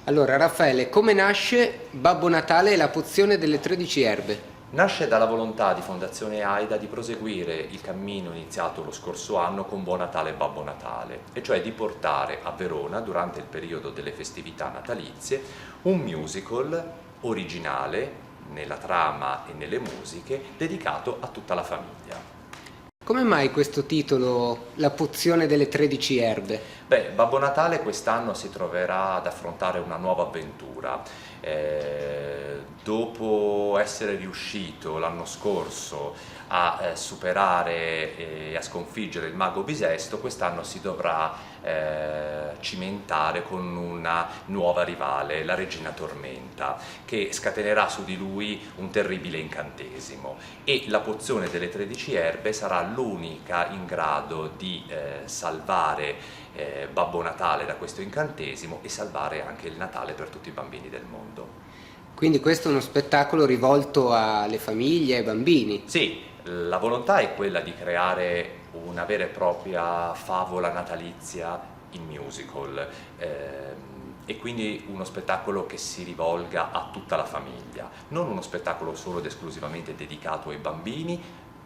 Allora, Raffaele, come nasce Babbo Natale e la pozione delle 13 erbe? Nasce dalla volontà di Fondazione AIDA di proseguire il cammino iniziato lo scorso anno con Buon Natale e Babbo Natale, e cioè di portare a Verona, durante il periodo delle festività natalizie, un musical originale nella trama e nelle musiche dedicato a tutta la famiglia. Come mai questo titolo, La pozione delle 13 erbe? Babbo Natale quest'anno si troverà ad affrontare una nuova avventura. Dopo essere riuscito l'anno scorso a superare e a sconfiggere il mago Bisesto, quest'anno si dovrà cimentare con una nuova rivale, la regina Tormenta, che scatenerà su di lui un terribile incantesimo, e la pozione delle 13 erbe sarà l'unica in grado di salvare Babbo Natale da questo incantesimo e salvare anche il Natale per tutti i bambini del mondo. Quindi questo è uno spettacolo rivolto alle famiglie e ai bambini. Sì, la volontà è quella di creare una vera e propria favola natalizia in musical, e quindi uno spettacolo che si rivolga a tutta la famiglia, non uno spettacolo solo ed esclusivamente dedicato ai bambini,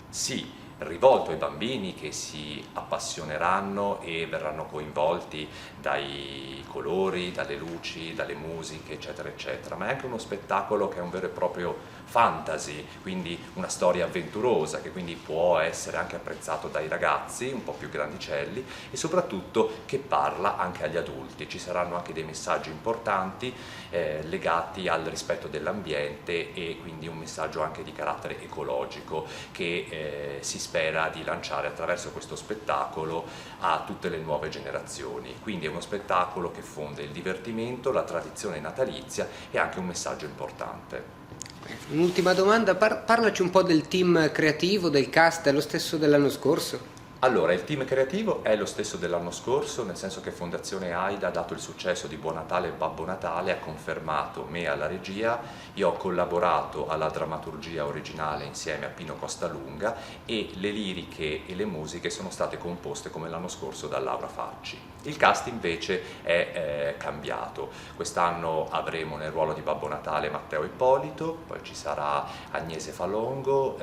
sì, rivolto ai bambini che si appassioneranno e verranno coinvolti dai colori, dalle luci, dalle musiche, eccetera, eccetera, ma è anche uno spettacolo che è un vero e proprio fantasy, quindi una storia avventurosa, che quindi può essere anche apprezzato dai ragazzi un po' più grandicelli, e soprattutto che parla anche agli adulti. Ci saranno anche dei messaggi importanti legati al rispetto dell'ambiente, e quindi un messaggio anche di carattere ecologico che si spera di lanciare attraverso questo spettacolo a tutte le nuove generazioni. Quindi è uno spettacolo che fonde il divertimento, la tradizione natalizia e anche un messaggio importante. Un'ultima domanda, parlaci un po' del team creativo, del cast, è lo stesso dell'anno scorso? Allora, il team creativo è lo stesso dell'anno scorso, nel senso che Fondazione AIDA, dato il successo di Buon Natale e Babbo Natale, ha confermato me alla regia. Io ho collaborato alla drammaturgia originale insieme a Pino Costalunga, e le liriche e le musiche sono state composte come l'anno scorso da Laura Facci. Il cast invece è cambiato. Quest'anno avremo nel ruolo di Babbo Natale Matteo Ippolito, poi ci sarà Agnese Falongo,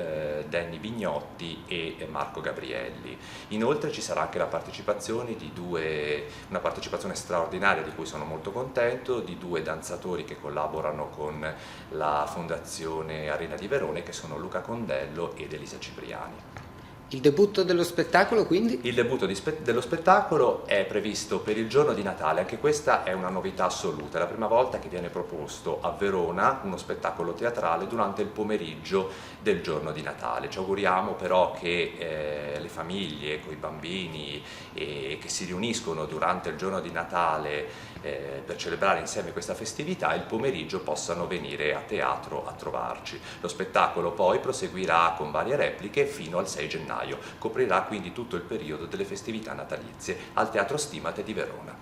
Danny Vignotti e Marco Gabrielli. Inoltre ci sarà anche la partecipazione di una partecipazione straordinaria di cui sono molto contento, di due danzatori che collaborano con la Fondazione Arena di Verona, che sono Luca Condello ed Elisa Cipriani. Il debutto dello spettacolo quindi? Il debutto dello spettacolo è previsto per il giorno di Natale, anche questa è una novità assoluta, è la prima volta che viene proposto a Verona uno spettacolo teatrale durante il pomeriggio del giorno di Natale. Ci auguriamo però che le famiglie con i bambini che si riuniscono durante il giorno di Natale per celebrare insieme questa festività, il pomeriggio possano venire a teatro a trovarci. Lo spettacolo poi proseguirà con varie repliche fino al 6 gennaio, coprirà quindi tutto il periodo delle festività natalizie al Teatro Stimate di Verona.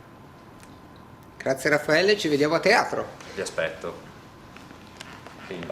Grazie Raffaele, ci vediamo a teatro. Vi aspetto.